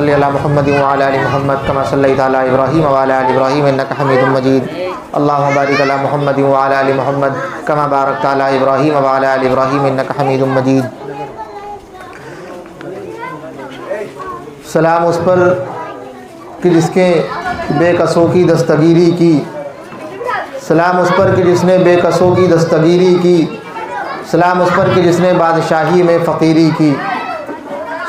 صلی علی محمد وعلی آل محمد کما صلیت علی ابراہیم وعلی آل ابراہیم انک حمید مجید اللہم بارک علی محمد وعلی آل محمد کما بارکت علی ابراہیم وعلی آل ابراہیم انک حمید مجید۔ سلام اس پر کہ جس کے بے کسوں کی دستگیری کی، سلام اس پر کہ جس نے بے کسوں کی دستگیری کی، سلام اس پر کہ جس نے بادشاہی میں فقیری کی،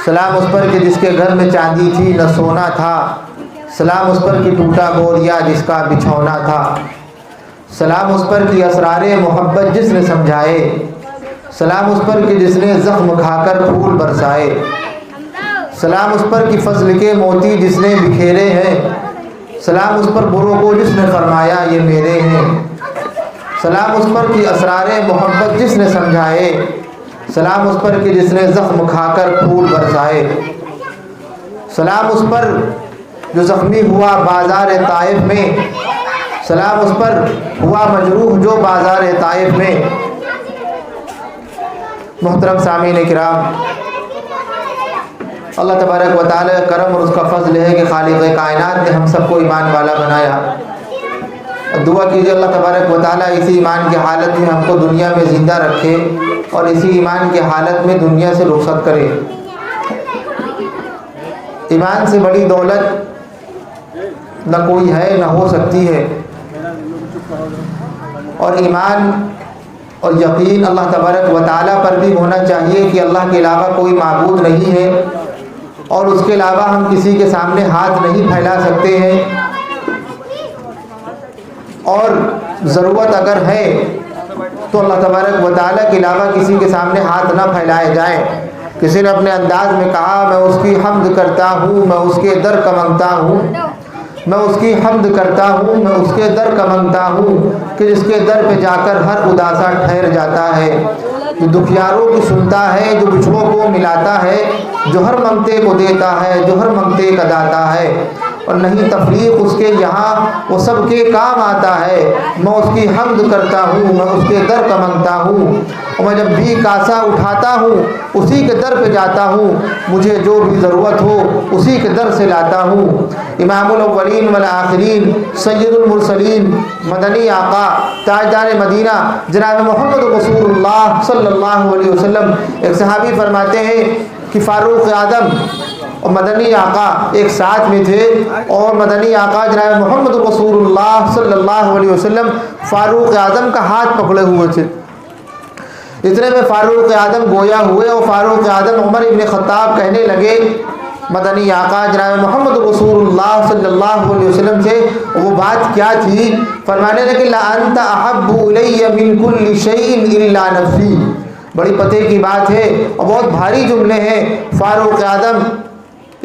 سلام اس پر کہ جس کے گھر میں چاندی تھی نہ سونا تھا، سلام اس پر کہ ٹوٹا بوریا جس کا بچھونا تھا، سلام اس پر کہ اسرار محبت جس نے سمجھائے، سلام اس پر کہ جس نے زخم کھا کر پھول برسائے، سلام اس پر کہ فضل کے موتی جس نے بکھیرے ہیں، سلام اس پر بروں کو جس نے فرمایا یہ میرے ہیں، سلام اس پر کہ اسرار محبت جس نے سمجھائے، سلام اس پر کہ جس نے زخم کھا کر پھول برسائے، سلام اس پر جو زخمی ہوا بازار طائف میں، سلام اس پر ہوا مجروح جو بازار طائف میں۔ محترم سامعین کرام، اللہ تبارک و تعالی کا کرم اور اس کا فضل ہے کہ خالق کائنات نے ہم سب کو ایمان والا بنایا۔ دعا کیجیے اللہ تبارک و تعالی اسی ایمان کی حالت میں ہم کو دنیا میں زندہ رکھے اور اسی ایمان کی حالت میں دنیا سے رخصت کرے۔ ایمان سے بڑی دولت نہ کوئی ہے نہ ہو سکتی ہے، اور ایمان اور یقین اللہ تبارک و تعالی پر بھی ہونا چاہیے کہ اللہ کے علاوہ کوئی معبود نہیں ہے اور اس کے علاوہ ہم کسی کے سامنے ہاتھ نہیں پھیلا سکتے ہیں، اور ضرورت اگر ہے تو اللہ تبارک و تعالیٰ کے علاوہ کسی کے سامنے ہاتھ نہ پھیلائے جائیں۔ کسی نے اپنے انداز میں کہا میں اس کی حمد کرتا ہوں، میں اس کے در کا منگتا ہوں، میں اس کی حمد کرتا ہوں، میں اس کے در کا منگتا ہوں، کہ جس کے در پہ جا کر ہر اداسا ٹھہر جاتا ہے، جو دکھیاروں کی سنتا ہے، جو بچھڑوں کو ملاتا ہے، جو ہر منگتے کو دیتا ہے، جو ہر منگتے کا داتا ہے، اور نہیں تفریق اس کے یہاں وہ سب کے کام آتا ہے۔ میں اس کی حمد کرتا ہوں، میں اس کے در کا منگتا ہوں، اور میں جب بھی کاسا اٹھاتا ہوں اسی کے در پہ جاتا ہوں، مجھے جو بھی ضرورت ہو اسی کے در سے لاتا ہوں۔ امام الاولین والآخرین، سید المرسلین، مدنی آقا، تاجدار مدینہ جناب محمد رسول اللہ صلی اللہ علیہ وسلم، ایک صحابی فرماتے ہیں کہ فاروق اعظم اور مدنی آقا ایک ساتھ میں تھے، اور مدنی آقا جناب محمد رسول اللہ صلی اللہ علیہ وسلم فاروق اعظم کا ہاتھ پکڑے ہوئے تھے۔ اتنے میں فاروق اعظم گویا ہوئے اور فاروق اعظم عمر ابن خطاب کہنے لگے مدنی آقا جناب محمد رسول اللہ صلی اللہ علیہ وسلم سے، وہ بات کیا تھی؟ فرمانے لگے لَأَنْتَ أَحَبُّ إِلَيَّ مِنْ كُلِّ شَيْءٍ إِلَّا نَفْسِي۔ بڑی پتے کی بات ہے اور بہت بھاری جملے ہیں۔ فاروق اعظم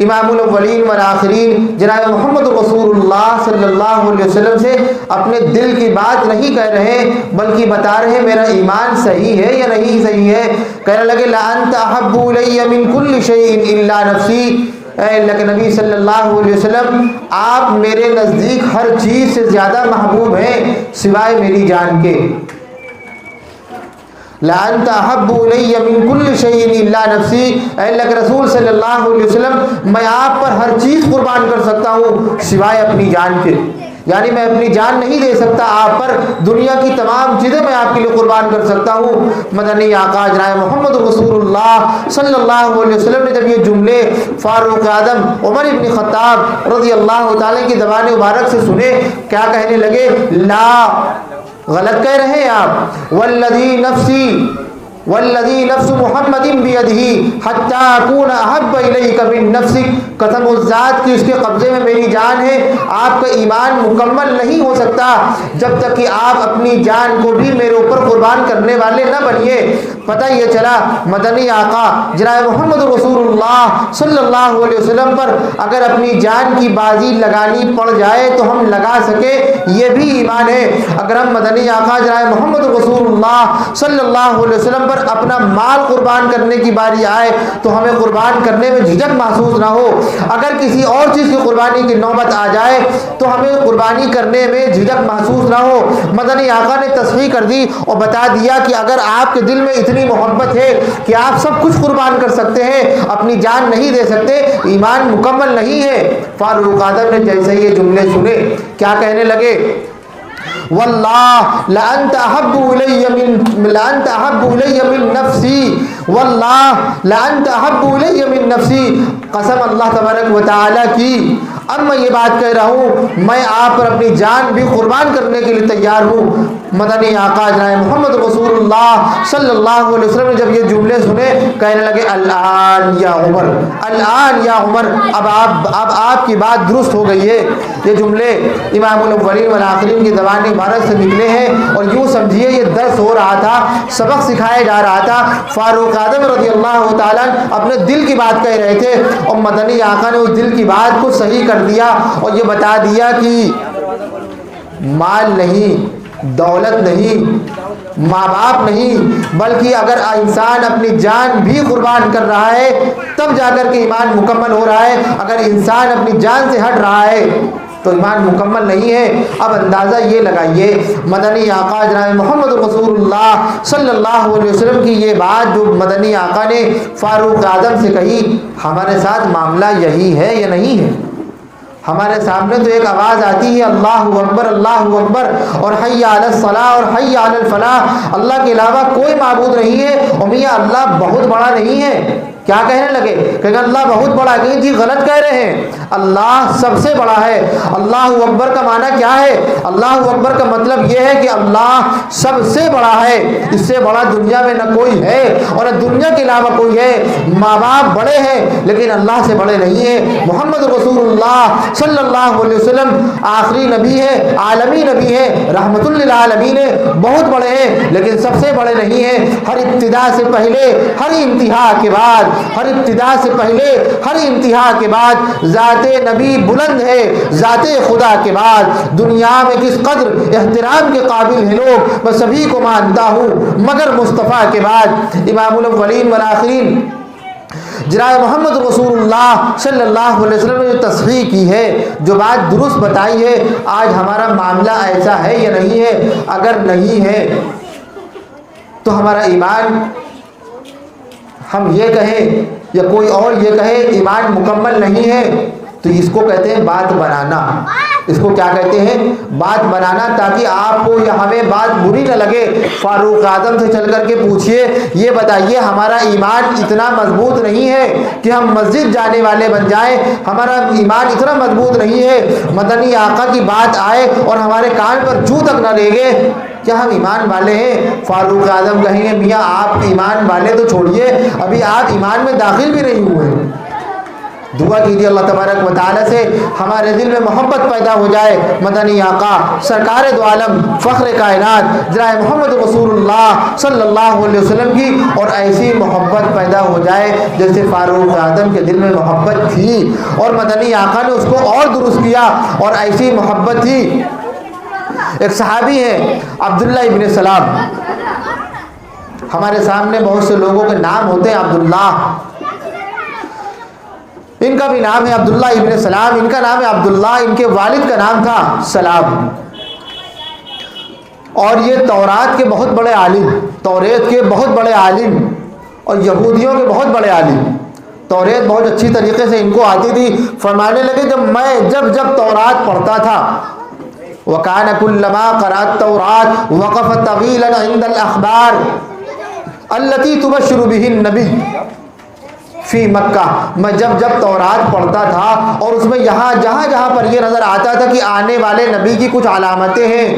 امام الاولین والآخرین جناب محمد رسول اللہ صلی اللہ علیہ وسلم سے اپنے دل کی بات نہیں کہہ رہے، بلکہ بتا رہے میرا ایمان صحیح ہے یا نہیں صحیح ہے۔ کہنے لگے لَأَنْتَ أَحَبُّ إِلَيَّ مِنْ كُلِّ شَيْءٍ إِلَّا نَفْسِي۔ اے اللہ کے نبی صلی اللہ علیہ وسلم، آپ میرے نزدیک ہر چیز سے زیادہ محبوب ہیں سوائے میری جان کے۔ لَأَنْتَ أَحَبُّ إِلَيَّ مِنْ كُلِّ شَيْءٍ إِلَّا نَفْسِي۔ اے اللہ کے رسول صلی اللہ علیہ وسلم، میں آپ پر ہر چیز قربان کر سکتا ہوں سوائے اپنی جان کے، یعنی میں اپنی جان نہیں دے سکتا آپ پر، دنیا کی تمام چیزیں میں آپ کے لیے قربان کر سکتا ہوں۔ مدنی آقا جناب محمد رسول اللہ صلی اللہ علیہ وسلم نے جب یہ جملے فاروق اعظم عمر ابن خطاب رضی اللہ تعالیٰ کی زبان مبارک سے سنے، کیا کہنے لگے؟ لا، غلط کہہ رہے ہیں آپ، والذی نفس محمد بیدہ حتی اکون احب الیک من نفسک، قسم اس ذات کی اس کے قبضے میں میری جان ہے، آپ کا ایمان مکمل نہیں ہو سکتا جب تک کہ آپ اپنی جان کو بھی میرے اوپر قربان کرنے والے نہ بنیے۔ پتہ یہ چلا مدنی آقا جناب محمد رسول اللہ صلی اللہ علیہ وسلم پر اگر اپنی جان کی بازی لگانی پڑ جائے تو ہم لگا سکے، یہ بھی ایمان ہے۔ اگر ہم مدنی آقا جناب محمد رسول اللہ صلی اللہ علیہ وسلم پر پر اپنا مال قربان کرنے کی باری آئے تو ہمیں قربان کرنے میں جھجک محسوس نہ ہو. اگر کسی اور چیز کی قربانی کی نوبت آ جائے تو ہمیں قربانی کرنے میں جھجک محسوس نہ ہو. مدنی آقا نے تصحیح کر دی اور بتا دیا کہ اگر آپ کے دل میں اتنی محبت ہے کہ آپ سب کچھ قربان کر سکتے ہیں، اپنی جان نہیں دے سکتے، ایمان مکمل نہیں ہے. فاروق اعظم نے جیسے یہ جملے سنے کیا کہنے لگے؟ واللہ لانت احب الی من نفسی، واللہ لانت احب الی من نفسی. قسم اللہ تبارک و تعالی کی، اب میں یہ بات کہہ رہا ہوں، میں آپ پر اپنی جان بھی قربان کرنے کے لیے تیار ہوں. مدنی آقا جناب محمد رسول اللہ صلی اللہ علیہ وسلم نے جب یہ جملے سنے کہنے لگے الان یا عمر، الان یا عمر، اب آپ کی بات درست ہو گئی ہے. یہ جملے امام الاولین والآخرین کی زبان مبارک سے نکلے ہیں اور یوں سمجھیے یہ درس ہو رہا تھا، سبق سکھایا جا رہا تھا. فاروق اعظم رضی اللہ تعالیٰ اپنے دل کی بات کہہ رہے تھے اور مدنی آقا نے اس دل کی بات کو صحیح کر دیا اور یہ بتا دیا کہ مال نہیں، دولت نہیں، ماں باپ نہیں، بلکہ اگر انسان اپنی جان بھی قربان کر رہا ہے تب جا کر کے ایمان مکمل ہو رہا ہے. اگر انسان اپنی جان سے ہٹ رہا ہے تو ایمان مکمل نہیں ہے. اب اندازہ یہ لگائیے مدنی آقا جناب محمد رسول اللہ صلی اللہ علیہ وسلم کی یہ بات جو مدنی آقا نے فاروق اعظم سے کہی، ہمارے ساتھ معاملہ یہی ہے یا نہیں ہے؟ ہمارے سامنے تو ایک آواز آتی ہے اللہ اکبر اللہ اکبر اور حی علی الصلاح اور حی علی الفلاح، اللہ کے علاوہ کوئی معبود نہیں ہے. اور میاں اللہ بہت بڑا نہیں ہے. کیا کہنے لگے کہ اللہ بہت بڑا ہے؟ کہ جی غلط کہہ رہے ہیں، اللہ سب سے بڑا ہے. اللہ اکبر کا معنی کیا ہے؟ اللہ اکبر کا مطلب یہ ہے کہ اللہ سب سے بڑا ہے، اس سے بڑا دنیا میں نہ کوئی ہے اور نہ دنیا کے علاوہ کوئی ہے. ماں باپ بڑے ہیں لیکن اللہ سے بڑے نہیں ہیں. محمد رسول اللہ صلی اللہ علیہ وسلم آخری نبی ہے، عالمی نبی ہے، رحمت للعالمین ہے، بہت بڑے ہیں لیکن سب سے بڑے نہیں ہیں. ہر ابتدا سے پہلے ہر انتہا کے بعد، ہر ابتدا سے پہلے ہر انتہا کے بعد ذات نبی بلند ہے. ذات خدا کے بعد دنیا میں کس قدر احترام کے قابل ہیں لوگ میں سبھی کو مانتا ہوں، مگر مصطفیٰ کے بعد امام الاولین والآخرین جناب محمد رسول اللہ صلی اللہ علیہ وسلم نے جو تصحیح کی ہے، جو بات درست بتائی ہے، آج ہمارا معاملہ ایسا ہے یا نہیں ہے؟ اگر نہیں ہے تو ہمارا ایمان، ہم یہ کہیں یا کوئی اور یہ کہے ایمان مکمل نہیں ہے، تو اس کو کہتے ہیں بات بنانا. اس کو کیا کہتے ہیں؟ بات بنانا، تاکہ آپ کو یا ہمیں بات بری نہ لگے. فاروق اعظم سے چل کر کے پوچھئے، یہ بتائیے ہمارا ایمان اتنا مضبوط نہیں ہے کہ ہم مسجد جانے والے بن جائیں، ہمارا ایمان اتنا مضبوط نہیں ہے مدنی آقا کی بات آئے اور ہمارے کان پر جوں تک نہ لے گے، کیا ہم ایمان والے ہیں؟ فاروق اعظم کہیں گے میاں آپ ایمان والے تو چھوڑیے، ابھی آپ ایمان میں داخل بھی نہیں ہوئے. دعا کیجیے اللہ تبارک و تعالی سے ہمارے دل میں محبت پیدا ہو جائے مدنی آقا سرکار دو عالم فخر کائنات جناب محمد رسول اللہ صلی اللہ علیہ وسلم کی، اور ایسی محبت پیدا ہو جائے جیسے فاروق اعظم کے دل میں محبت تھی اور مدنی آقا نے اس کو اور درست کیا اور ایسی محبت تھی. ایک صحابی ہیں عبداللہ ابن سلام، ہمارے سامنے بہت سے لوگوں کے نام ہوتے ہیں عبداللہ، ان کا بھی نام ہے عبداللہ ابن سلام، ان کا نام ہے عبداللہ، ان کے والد کا نام تھا سلام. اور یہ تورات کے بہت بڑے عالم، توریت کے بہت بڑے عالم اور یہودیوں کے بہت بڑے عالم. توریت بہت اچھی طریقے سے ان کو آتی تھی. فرمانے لگے جب تورات پڑھتا تھا وَكَانَ كُلَّمَا قَرَأَ التَّوْرَاةَ وَقَفَ طَوِيلًا عِنْدَ الْأَخْبَارِ الَّتِي تُبَشِّرُ بِهِ النَّبِيُّ فی مکہ. میں جب تورات پڑھتا تھا اور اس میں جہاں پر یہ نظر آتا تھا کہ آنے والے نبی کی کچھ علامتیں ہیں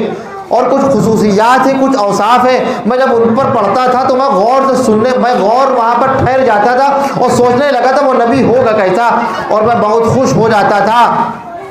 اور کچھ خصوصیات ہیں، کچھ اوصاف ہیں، میں جب ان پر پڑھتا تھا تو میں غور وہاں پر ٹھہر جاتا تھا اور سوچنے لگا تھا وہ نبی ہوگا کیسا، اور میں بہت خوش ہو جاتا تھا.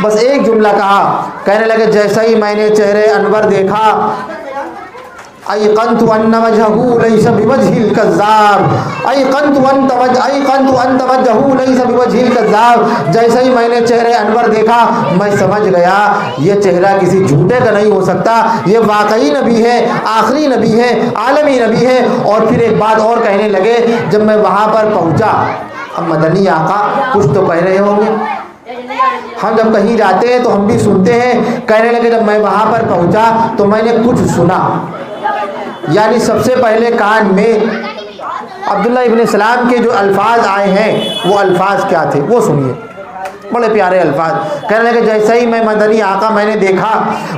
بس ایک جملہ کہا, کہنے لگے جیسا ہی میں نے چہرے انور دیکھا, ایقنت ان وجهه ليس بوجه الكذاب ایقنت ان وجهه ليس بوجه الكذاب, جیسے ہی میں نے چہرے انور دیکھا میں سمجھ گیا یہ چہرہ کسی جھوٹے کا نہیں ہو سکتا, یہ واقعی نبی ہے, آخری نبی ہے, عالمی نبی ہے. اور پھر ایک بات اور کہنے لگے, جب میں وہاں پر پہنچا, اب مدنی آقا کچھ تو کہہ رہے ہوں گے, ہم جب کہیں جاتے ہیں تو ہم بھی سنتے ہیں. کہنے لگے جب میں وہاں پر پہنچا تو میں نے کچھ سنا, یعنی سب سے پہلے کان میں عبداللہ ابن سلام کے جو الفاظ آئے ہیں وہ الفاظ کیا تھے وہ سنیے, بڑے پیارے الفاظ. کہنے لگے جیسے ہی میں مدنی آقا میں نے دیکھا,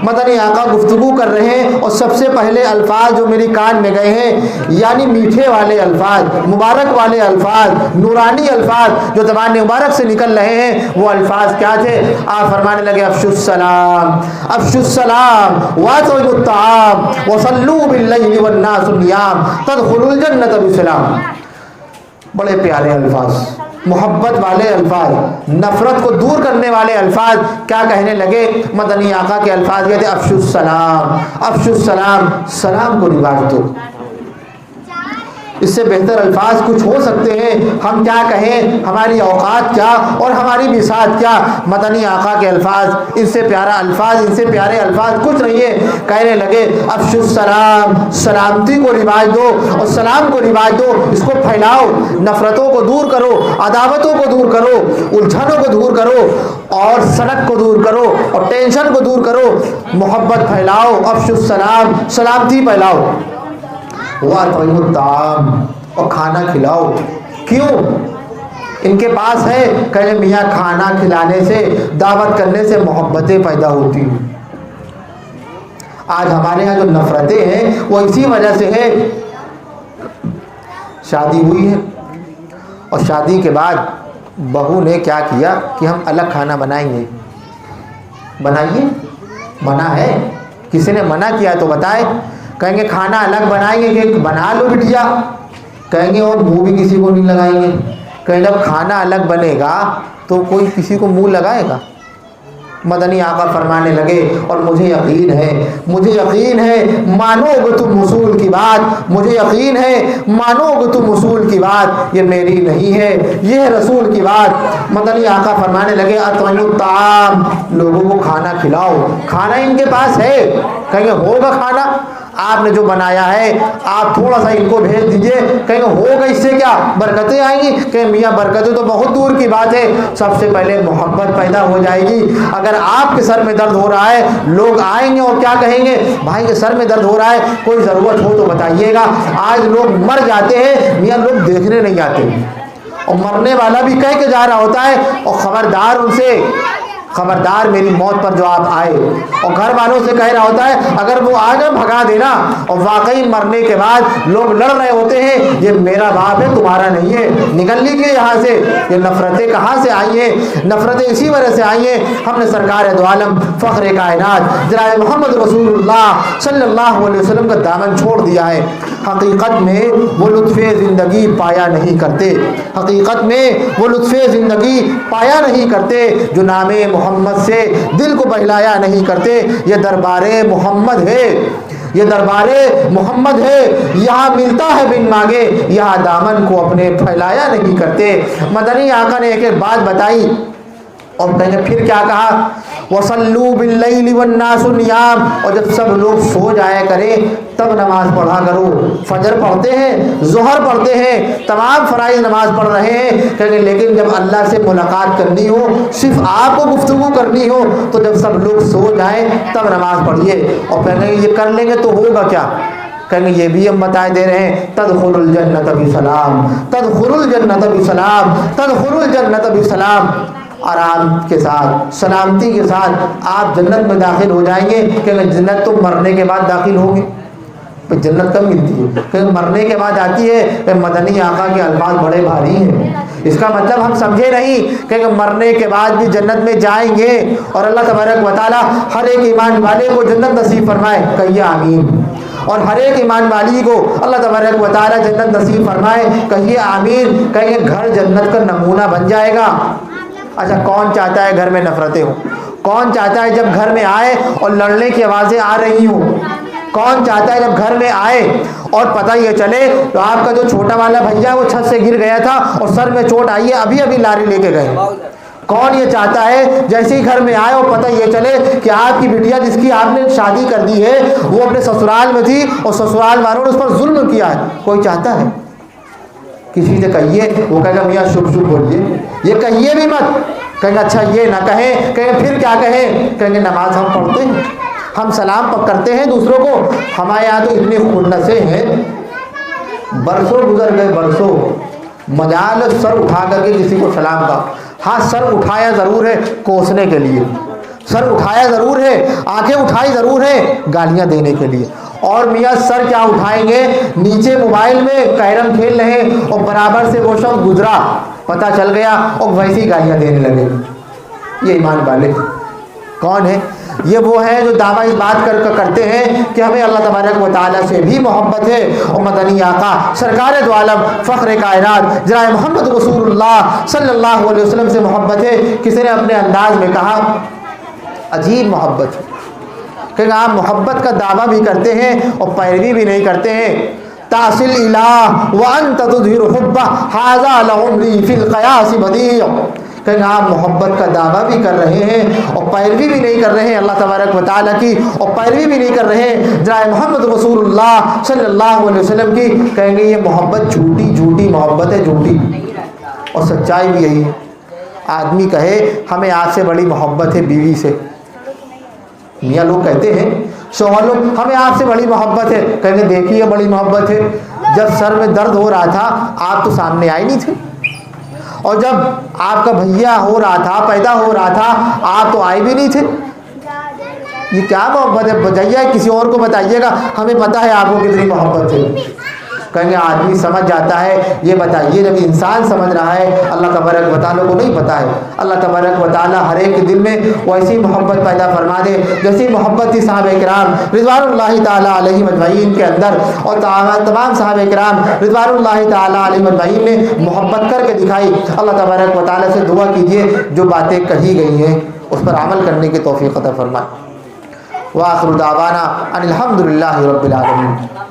مدنی آقا گفتگو کر رہے ہیں اور سب سے پہلے الفاظ جو میری کان میں گئے ہیں یعنی میٹھے والے الفاظ, مبارک والے الفاظ, نورانی الفاظ جو زبان مبارک سے نکل رہے ہیں وہ الفاظ کیا تھے؟ آپ فرمانے لگے افشوا السلام افشوا السلام واطعموا الطعام وصلوا باللیل والناس نیام تدخلوا الجنۃ بسلام. بڑے پیارے الفاظ, محبت والے الفاظ, نفرت کو دور کرنے والے الفاظ. کیا کہنے لگے؟ مدنی آقا کے الفاظ یہ تھے افشوا السلام افشوا السلام, سلام کو رواج دو. اس سے بہتر الفاظ کچھ ہو سکتے ہیں؟ ہم کیا کہیں, ہماری اوقات کیا اور ہماری بساط کیا. مدنی آقا کے الفاظ, ان سے پیارا الفاظ, ان سے پیارے الفاظ کچھ نہیں ہے. کہنے لگے افشوا السلام, سلامتی کو رواج دو اور سلام کو رواج دو, اس کو پھیلاؤ, نفرتوں کو دور کرو, عداوتوں کو دور کرو, الجھنوں کو دور کرو اور سڑک کو دور کرو اور ٹینشن کو دور کرو, محبت پھیلاؤ. افشوا السلام, سلامتی پھیلاؤ. واطعموا الطعام, اور کھانا کھلاؤ. کیوں؟ ان کے پاس ہے, کہ میاں کھانا کھلانے سے, دعوت کرنے سے محبتیں پیدا ہوتی ہیں. آج ہمارے ہاں جو نفرتیں ہیں وہ اسی وجہ سے ہے. شادی ہوئی ہے اور شادی کے بعد بہو نے کیا کیا کہ ہم الگ کھانا بنائیں گے. بنائیے, منع ہے؟ کسی نے منع کیا تو بتائے. کہیں گے کھانا الگ بنائیں گے, کہ بنا لو بٹیا. کہیں گے اور منہ بھی کسی کو نہیں لگائیں گے. کہیں جب کھانا الگ بنے گا تو کوئی کسی کو منہ لگائے گا. مدنی آقا فرمانے لگے اور مجھے یقین ہے مانو گے تم اصول کی بات, مجھے یقین ہے مانو گے تم اصول کی بات, یہ میری نہیں ہے, یہ ہے رسول کی بات. مدنی آقا فرمانے لگے اطعموا الطعام, لوگوں کو کھانا کھلاؤ. کھانا ان کے پاس ہے, کہیں گے ہوگا کھانا, آپ نے جو بنایا ہے آپ تھوڑا سا ان کو بھیج دیجئے. کہیں گے ہوگا اس سے کیا, برکتیں آئیں گی. کہ میاں برکتیں تو بہت دور کی بات ہے, سب سے پہلے محبت پیدا ہو جائے گی. اگر آپ کے سر میں درد ہو رہا ہے, لوگ آئیں گے اور کیا کہیں گے, بھائی کے سر میں درد ہو رہا ہے, کوئی ضرورت ہو تو بتائیے گا. آج لوگ مر جاتے ہیں, میاں لوگ دیکھنے نہیں آتے, اور مرنے والا بھی کہہ کے جا رہا ہوتا ہے, اور خبردار ان سے, خبردار میری موت پر جو آپ آئے, اور گھر والوں سے کہہ رہا ہوتا ہے اگر وہ آ جائے بھگا دینا. اور واقعی مرنے کے بعد لوگ لڑ رہے ہوتے ہیں, یہ میرا باپ ہے تمہارا نہیں ہے, نکل لیجیے یہاں سے. یہ نفرتیں کہاں سے آئی ہیں؟ نفرتیں اسی وجہ سے آئی ہیں, ہم نے سرکار دو عالم فخر کائنات جناب محمد رسول اللہ صلی اللہ علیہ وسلم کا دامن چھوڑ دیا ہے. حقیقت میں وہ لطف زندگی پایا نہیں کرتے, حقیقت میں وہ لطف زندگی پایا نہیں کرتے جو نام محمد سے دل کو بہلایا نہیں کرتے. یہ دربار محمد ہے, یہ دربار محمد ہے, یہاں ملتا ہے بن مانگے, یہاں دامن کو اپنے پھیلایا نہیں کرتے. مدنی آقا نے ایک ایک بات بتائی اور پھر کیا کہا, وصلوا باللیل والناس نیام, اور جب سب لوگ سو جایا کریں تب نماز پڑھا کرو. فجر پڑھتے ہیں, ظہر پڑھتے ہیں, تمام فرائض نماز پڑھ رہے ہیں, کہ لیکن جب اللہ سے ملاقات کرنی ہو, صرف آپ کو گفتگو کرنی ہو, تو جب سب لوگ سو جائیں تب نماز پڑھیے. اور پھر یہ کر لیں گے تو ہوگا کیا, کہیں گے یہ بھی ہم بتائے دے رہے ہیں, تدخل الجنت بسلام, تدخل الجنت بسلام, تدخل الجنت بسلام. آرام کے ساتھ, سلامتی کے ساتھ آپ جنت میں داخل ہو جائیں گے. کہ جنت تو مرنے کے بعد داخل ہوں گے, جنت کب ملتی ہے, کہ مرنے کے بعد آتی ہے. کہ مدنی آقا کے الفاظ بڑے بھاری ہیں, اس کا مطلب ہم سمجھے نہیں کہ مرنے کے بعد بھی جنت میں جائیں گے. اور اللہ تبارک و تعالی ہر ایک ایمان والے کو جنت نصیب فرمائے, کہیے آمین. اور ہر ایک ایمان والی کو اللہ تبارک و تعالی جنت نصیب فرمائے, کہیے آمین. کہیں گھر جنت کا نمونہ بن جائے گا. اچھا کون چاہتا ہے گھر میں نفرتیں ہوں؟ کون چاہتا ہے جب گھر میں آئے اور لڑنے کی آوازیں آ رہی ہوں؟ کون چاہتا ہے جب گھر میں آئے اور پتہ یہ چلے تو آپ کا جو چھوٹا والا بھیا وہ چھت سے گر گیا تھا اور سر میں چوٹ آئی ہے، ابھی ابھی لاری لے کے گئے؟ کون یہ چاہتا ہے جیسے ہی گھر میں آئے اور پتہ یہ چلے کہ آپ کی بٹیا جس کی آپ نے شادی کر دی ہے وہ اپنے سسرال میں تھی اور سسرال والوں نے اس پر ظلم کیا ہے؟ کوئی چاہتا ہے؟ کسی سے کہیے، وہ کہے گا میاں شب شب بولیے، یہ کہیے بھی مت، کہیں گے اچھا یہ نہ کہیں، کہیں گے پھر کیا کہیں؟ کہیں گے نماز ہم پڑھتے ہیں، ہم سلام کرتے ہیں دوسروں کو، ہمارے یہاں تو اتنے خنثی ہیں، برسوں گزر گئے، برسوں مجال سر اٹھا کر کے کسی کو سلام کا، ہاں سر اٹھایا ضرور ہے کوسنے کے لیے، سر اٹھایا ضرور ہے، آنکھیں اٹھائی ضرور ہے گالیاں دینے کے لیے، اور میاں سر کیا اٹھائیں گے؟ نیچے موبائل میں کیرم کھیل رہے اور برابر سے وہ شخص گزرا، پتہ چل گیا اور ویسی گالیاں دینے لگے۔ یہ ایمان والے کون ہیں؟ یہ وہ ہیں جو دعویٰ اس بات کرتے ہیں کہ ہمیں اللہ تبارک و تعالیٰ سے بھی محبت ہے، اور مدنی آقا سرکار دو عالم فخر کائنات جناب محمد رسول اللہ صلی اللہ علیہ وسلم سے محبت ہے۔ کسی نے اپنے انداز میں کہا عجیب محبت ہے کہ آپ محبت کا دعویٰ بھی کرتے ہیں اور پیروی بھی نہیں کرتے ہیں۔ تاصل الہ وانت تظہر حبہ ھذا لعمری فی القیاس بدیع، کہ آپ محبت کا دعویٰ بھی کر رہے ہیں اور پیروی بھی نہیں کر رہے ہیں اللہ تبارک و تعالیٰ کی، اور پیروی بھی نہیں کر رہے ہیں جناب محمد رسول اللہ صلی اللہ علیہ وسلم کی، کہیں گے یہ محبت جھوٹی جھوٹی محبت ہے، جھوٹی۔ اور سچائی بھی یہی ہے، آدمی کہے ہمیں آپ سے بڑی محبت ہے بیوی سے، میاں لوگ کہتے ہیں شوہر لوگ ہمیں آپ سے بڑی محبت ہے، کہیں گے دیکھیے بڑی محبت ہے، جب سر میں درد ہو رہا تھا آپ تو سامنے آئے نہیں تھے، اور جب آپ کا بھیا ہو رہا تھا، پیدا ہو رہا تھا، آپ تو آئے بھی نہیں تھے۔ یہ کیا محبت ہے؟ بجائیے کسی اور کو بتائیے گا، ہمیں پتہ ہے آپ کو کتنی محبت ہے۔ کہیں گے آدمی سمجھ جاتا ہے، یہ بتائیے جب انسان سمجھ رہا ہے اللہ تبارک و تعالیٰ کو نہیں پتہ ہے؟ اللہ تبارک و تعالیٰ ہر ایک کے دل میں ویسی محبت پیدا فرما دے جیسی محبت تھی صحابہ کرام رضوان اللہ تعالیٰ علیہم اجمعین کے اندر، اور تمام صحابہ کرام رضوان اللہ تعالیٰ علیہم اجمعین نے محبت کر کے دکھائی۔ اللہ تبارک و تعالیٰ سے دعا کیجیے جو باتیں کہی گئی ہیں اس پر عمل کرنے کی توفیق عطا فرمائے۔ وآخر دعوانا ان الحمد للہ رب العالمین۔